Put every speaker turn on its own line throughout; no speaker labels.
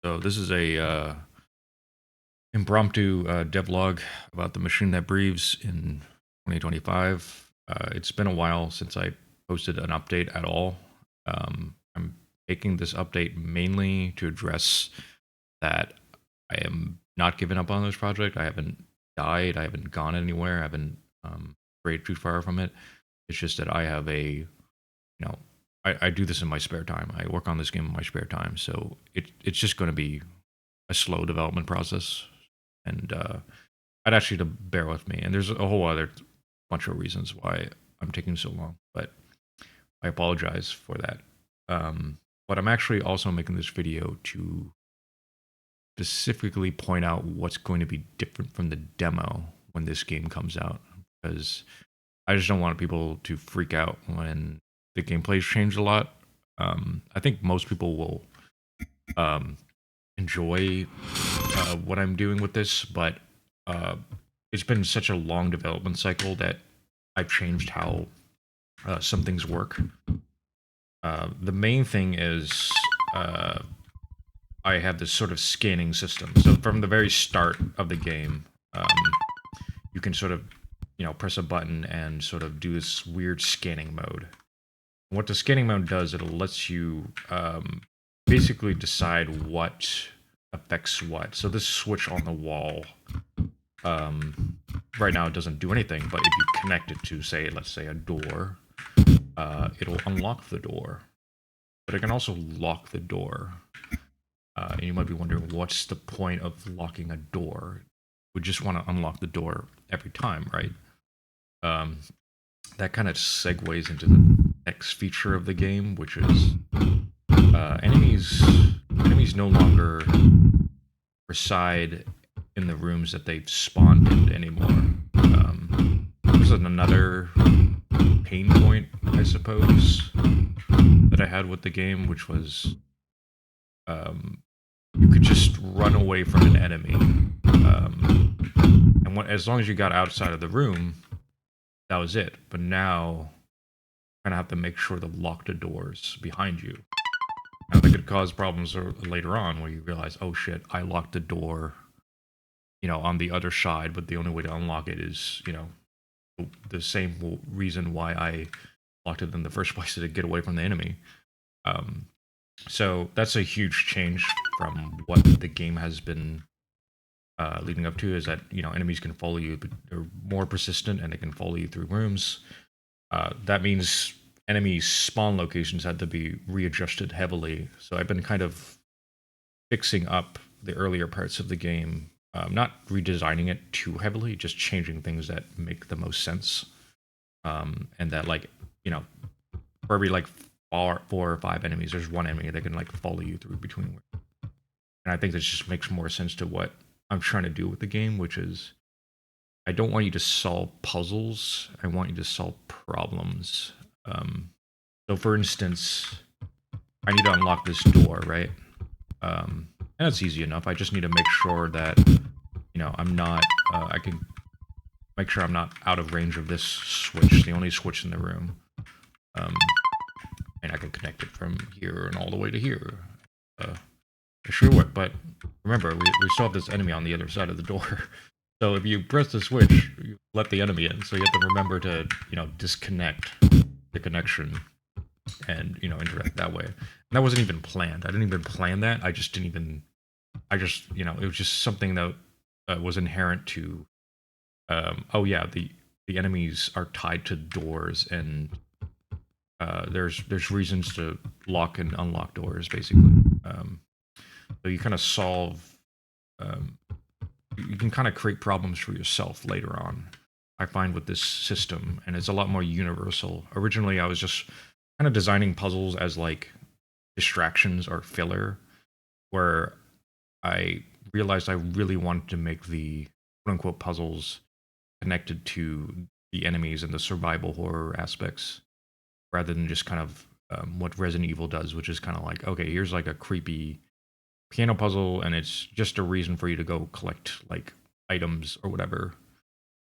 So this is a impromptu devlog about the machine that breathes in 2025. It's been a while since I posted an update at all. I'm making this update mainly to address that I am not giving up on this project. I haven't died. I haven't gone anywhere. I haven't strayed too far from it. It's just that I have I do this in my spare time. I work on this game in my spare time, so it's just going to be a slow development process, and I'd ask you to bear with me. And there's a whole other bunch of reasons why I'm taking so long, but I apologize for that. But I'm actually also making this video to specifically point out what's going to be different from the demo when this game comes out, because I just don't want people to freak out when the gameplay's changed a lot. I think most people will enjoy what I'm doing with this, but it's been such a long development cycle that I've changed how some things work. The main thing is I have this sort of scanning system. So from the very start of the game, you can sort of press a button and sort of do this weird scanning mode. What the scanning mode does, it lets you basically decide what affects what. So this switch on the wall, right now it doesn't do anything, but if you connect it to, say, let's say a door, it'll unlock the door. But it can also lock the door. And you might be wondering, what's the point of locking a door? We just want to unlock the door every time, right? That kind of segues into the next feature of the game, which is enemies no longer reside in the rooms that they've spawned in anymore. There's another pain point, I suppose, that I had with the game, which was you could just run away from an enemy, and as long as you got outside of the room, that was it. But now, you kind of have to make sure to lock the doors behind you. Now, that could cause problems later on where you realize, oh shit, I locked the door, on the other side, but the only way to unlock it is, the same reason why I locked it in the first place, to get away from the enemy. So that's a huge change from what the game has been leading up to, is that, enemies can follow you, but they're more persistent and they can follow you through rooms. That means enemy spawn locations had to be readjusted heavily. So I've been kind of fixing up the earlier parts of the game, not redesigning it too heavily, just changing things that make the most sense. And that, for every four or five enemies, there's one enemy that can follow you through between. And I think this just makes more sense to what I'm trying to do with the game, which is, I don't want you to solve puzzles. I want you to solve problems. So for instance, I need to unlock this door, right? And that's easy enough. I just need to make sure that, I'm not, I can make sure I'm not out of range of this switch, the only switch in the room. And I can connect it from here and all the way to here. It sure would, but remember, we still have this enemy on the other side of the door. So if you press the switch, you let the enemy in. So you have to remember to, disconnect the connection and, interact that way. And that wasn't even planned. I didn't even plan that. I just, it was just something that was inherent to, oh yeah, the enemies are tied to doors, and there's reasons to lock and unlock doors, basically. So you kind of solve, you can kind of create problems for yourself later on, I find, with this system, and it's a lot more universal. Originally, I was just kind of designing puzzles as distractions or filler, where I realized I really wanted to make the quote-unquote puzzles connected to the enemies and the survival horror aspects, rather than just kind of what Resident Evil does, which is kind of okay, here's a creepy piano puzzle, and it's just a reason for you to go collect items or whatever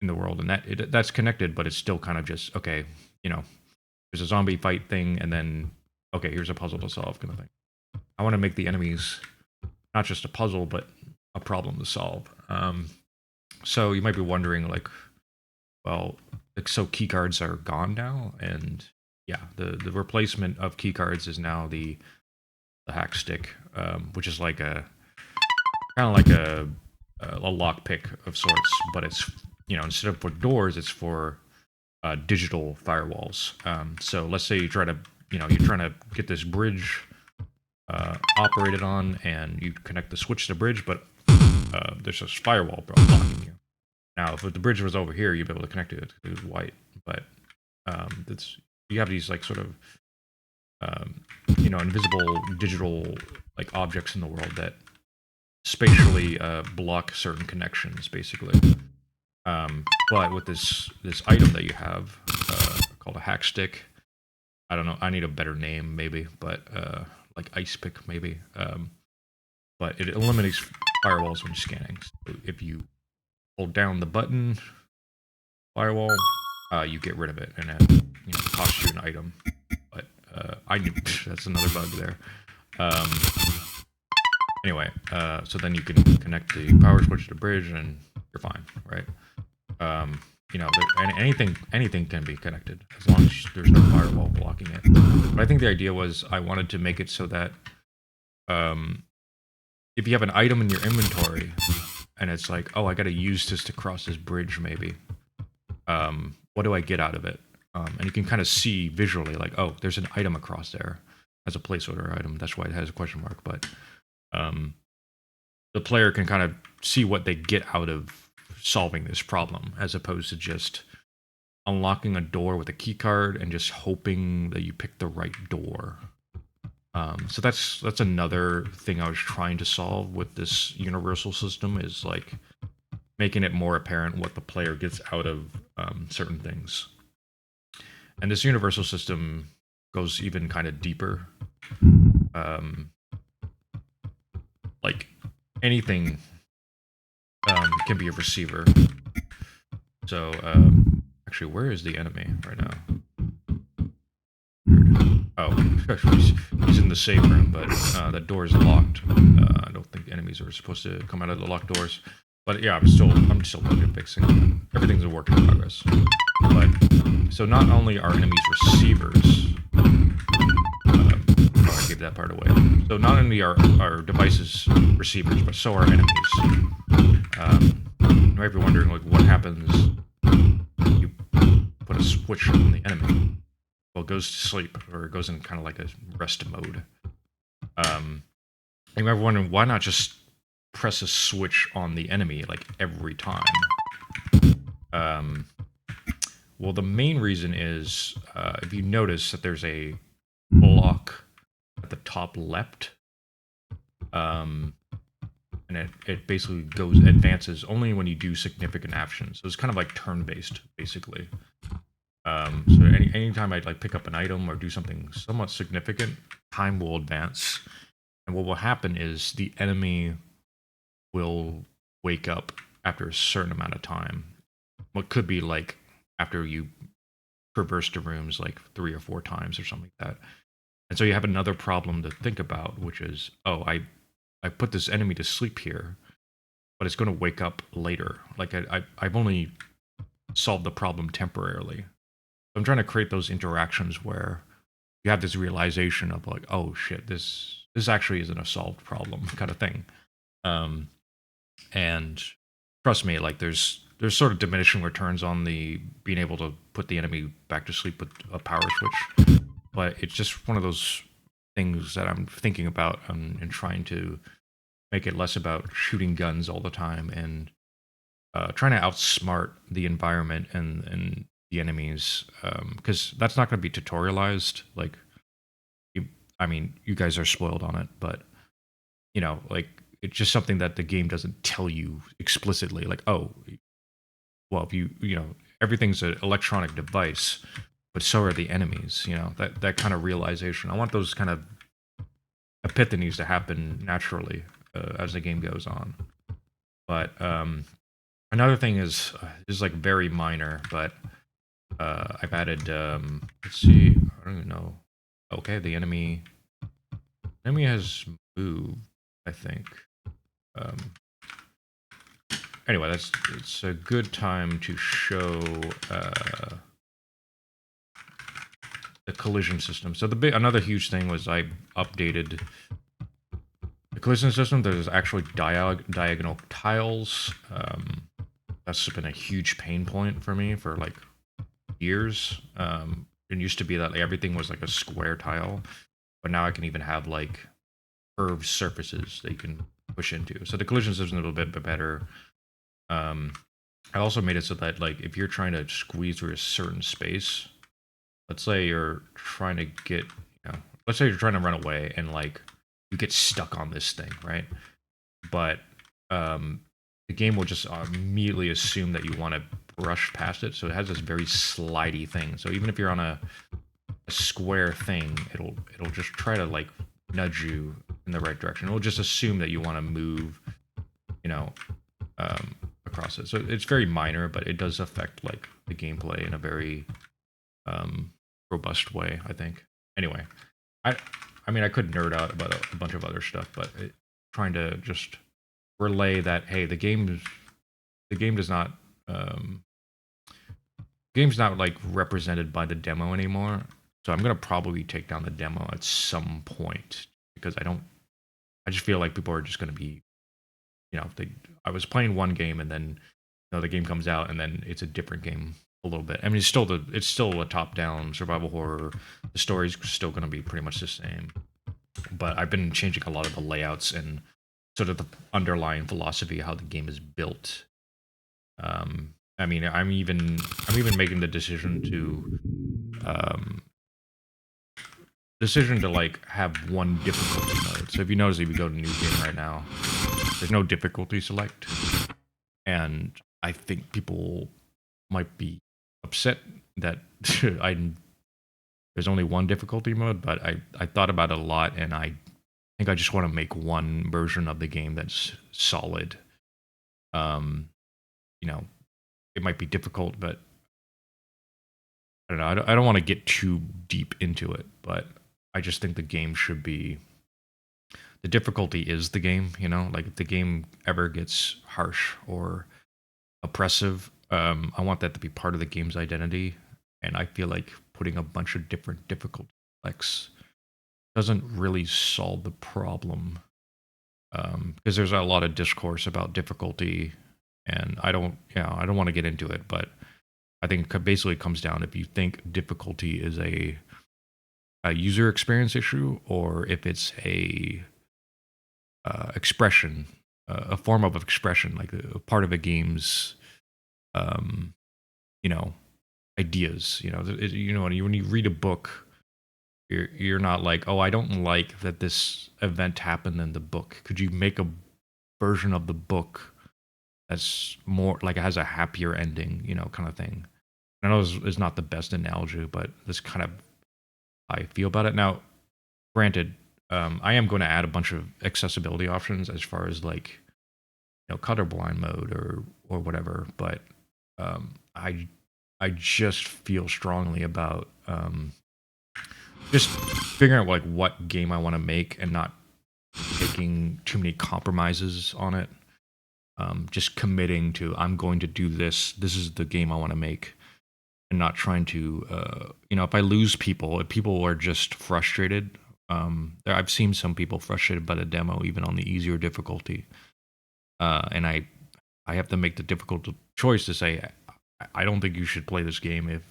in the world, and that's connected, but it's still kind of just, okay, there's a zombie fight thing, and then okay, here's a puzzle to solve, kind of thing. I want to make the enemies not just a puzzle, but a problem to solve. So you might be wondering, like, well, like, so keycards are gone now, and yeah, the replacement of keycards is now the hack stick, which is like a kind of like a lockpick of sorts, but it's, instead of for doors, it's for digital firewalls. So let's say you try to, you're trying to get this bridge operated on, and you connect the switch to the bridge, but there's this firewall blocking you. Now, if the bridge was over here, you'd be able to connect it. It was white, but you have these like sort of invisible digital like objects in the world that spatially block certain connections, basically. But with this item that you have called a hack stick, I don't know. I need a better name, maybe, but like ice pick, maybe. But it eliminates firewalls when scanning. So if you hold down the button, firewall, you get rid of it, and it costs you an item. But I knew that's another bug there. Anyway, so then you can connect the power switch to the bridge, and you're fine, right? Anything can be connected as long as there's no firewall blocking it. But I think the idea was I wanted to make it so that if you have an item in your inventory and it's like, oh, I got to use this to cross this bridge, maybe. What do I get out of it? And you can kind of see visually, like, oh, there's an item across there as a placeholder item. That's why it has a question mark. But the player can kind of see what they get out of solving this problem, as opposed to just unlocking a door with a key card and just hoping that you pick the right door. So that's another thing I was trying to solve with this universal system, is like making it more apparent what the player gets out of certain things. And this universal system goes even kind of deeper. Like anything can be a receiver. So actually, where is the enemy right now? Oh, he's in the safe room, but the door is locked. I don't think enemies are supposed to come out of the locked doors. But yeah, I'm still working fixing it. Everything's a work in progress. But so not only are enemies receivers, I gave that part away. So not only are our devices receivers, but so are enemies. You might be wondering, like, what happens when you put a switch on the enemy? Well, it goes to sleep, or it goes in kind of like a rest mode. You might be wondering, why not just press a switch on the enemy like every time? Well, the main reason is if you notice that there's a block at the top left, and it basically advances only when you do significant actions. So it's kind of like turn-based, basically. So anytime I like pick up an item or do something somewhat significant, time will advance, and what will happen is the enemy will wake up after a certain amount of time. What could be like after you traverse the rooms like 3 or 4 times or something like that. And so you have another problem to think about, which is, oh, I put this enemy to sleep here, but it's going to wake up later. Like I've only solved the problem temporarily. I'm trying to create those interactions where you have this realization of like, oh shit, this actually isn't a solved problem kind of thing. And trust me, like there's sort of diminishing returns on the being able to put the enemy back to sleep with a power switch, but it's just one of those things that I'm thinking about and trying to make it less about shooting guns all the time and trying to outsmart the environment and the enemies, because that's not going to be tutorialized. Like, you guys are spoiled on it, but like it's just something that the game doesn't tell you explicitly. Like, oh, well, if everything's an electronic device, but so are the enemies. That kind of realization. I want those kind of epiphanies to happen naturally as the game goes on. But another thing is like very minor, but I've added. Let's see. I don't even know. Okay, the enemy has moved. I think. Anyway, it's a good time to show the collision system. So another huge thing was I updated the collision system. There's actually diagonal tiles. That's been a huge pain point for me for like years. It used to be that like, everything was like a square tile, but now I can even have like curved surfaces that you can push into. So the collision system is a little bit better. I also made it so that like if you're trying to squeeze through a certain space, let's say you're trying to get, let's say you're trying to run away and like you get stuck on this thing, right? But the game will just immediately assume that you want to brush past it, so it has this very slidey thing. So even if you're on a square thing, it'll just try to like nudge you in the right direction. It'll just assume that you want to move, across it. So it's very minor, but it does affect like the gameplay in a very robust way, I think. Anyway, I mean I could nerd out about a bunch of other stuff, but trying to just relay that hey, the game does not game's not like represented by the demo anymore. So I'm gonna probably take down the demo at some point because I just feel like people are just gonna be, I was playing one game and then the game comes out and then it's a different game a little bit. I mean, it's still a top-down survival horror. The story's still going to be pretty much the same, but I've been changing a lot of the layouts and sort of the underlying philosophy of how the game is built. I mean, I'm even making the decision to like have one difficulty mode. So if you notice, if you go to new game right now, there's no difficulty select, and I think people might be upset that there's only one difficulty mode, but I thought about it a lot, and I think I just want to make one version of the game that's solid. It might be difficult, but I don't know. I don't want to get too deep into it, but I just think the game should be. The difficulty is the game, like if the game ever gets harsh or oppressive, I want that to be part of the game's identity. And I feel like putting a bunch of different difficulty flex doesn't really solve the problem. Because there's a lot of discourse about difficulty, and I don't want to get into it, but I think it basically comes down if you think difficulty is a user experience issue, or if it's a expression, a form of expression, like a part of a game's, ideas. When you read a book, you're not like, oh, I don't like that this event happened in the book. Could you make a version of the book that's more like it has a happier ending, kind of thing. I know it's not the best analogy, but that's kind of how I feel about it. Now, granted, I am going to add a bunch of accessibility options as far as like, colorblind mode or whatever, but I just feel strongly about just figuring out like what game I want to make and not making too many compromises on it. Just committing to I'm going to do this. This is the game I want to make, and not trying to if I lose people, if people are just frustrated. I've seen some people frustrated by the demo, even on the easier difficulty, and I have to make the difficult choice to say I don't think you should play this game if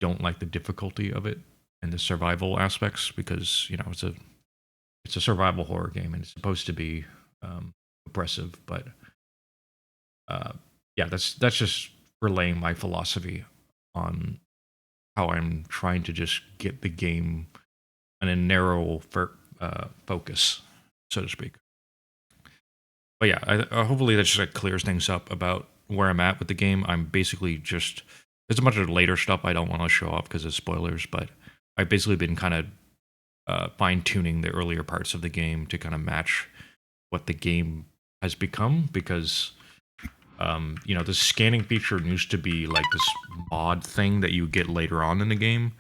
you don't like the difficulty of it and the survival aspects, because it's a survival horror game and it's supposed to be oppressive. But that's just relaying my philosophy on how I'm trying to just get the game in a narrow focus, so to speak. But yeah, hopefully that just like clears things up about where I'm at with the game. I'm basically just there's a bunch of later stuff I don't want to show off because of spoilers, but I've basically been kind of fine tuning the earlier parts of the game to kind of match what the game has become, because the scanning feature used to be like this mod thing that you get later on in the game,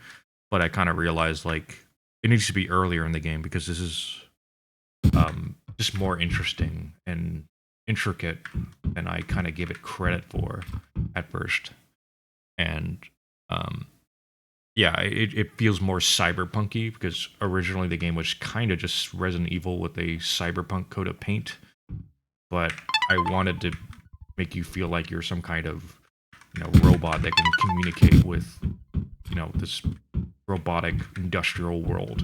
but I kind of realized like it needs to be earlier in the game because this just more interesting and intricate than I kind of gave it credit for at first. And yeah, it feels more cyberpunky because originally the game was kind of just Resident Evil with a cyberpunk coat of paint. But I wanted to make you feel like you're some kind of robot that can communicate with this robotic industrial world,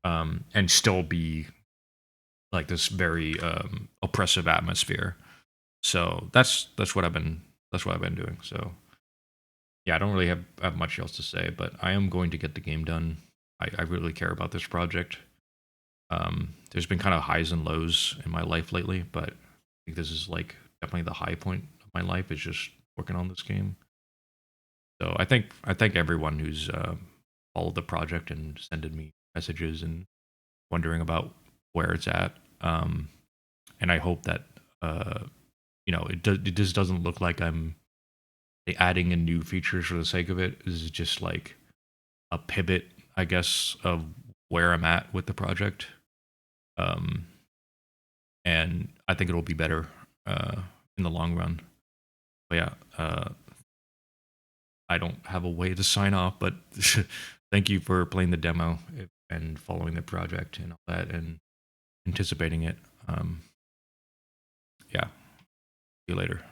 and still be like this very oppressive atmosphere. So that's what I've been doing. So yeah, I don't really have much else to say, but I am going to get the game done. I really care about this project. There's been kind of highs and lows in my life lately, but I think this is like definitely the high point of my life is just working on this game. So I thank everyone who's followed the project and sending me messages and wondering about where it's at. And I hope that it just doesn't look like I'm adding in new features for the sake of it. This is just like a pivot, I guess, of where I'm at with the project. And I think it'll be better in the long run. But yeah, I don't have a way to sign off, but thank you for playing the demo and following the project and all that and anticipating it. Yeah, see you later.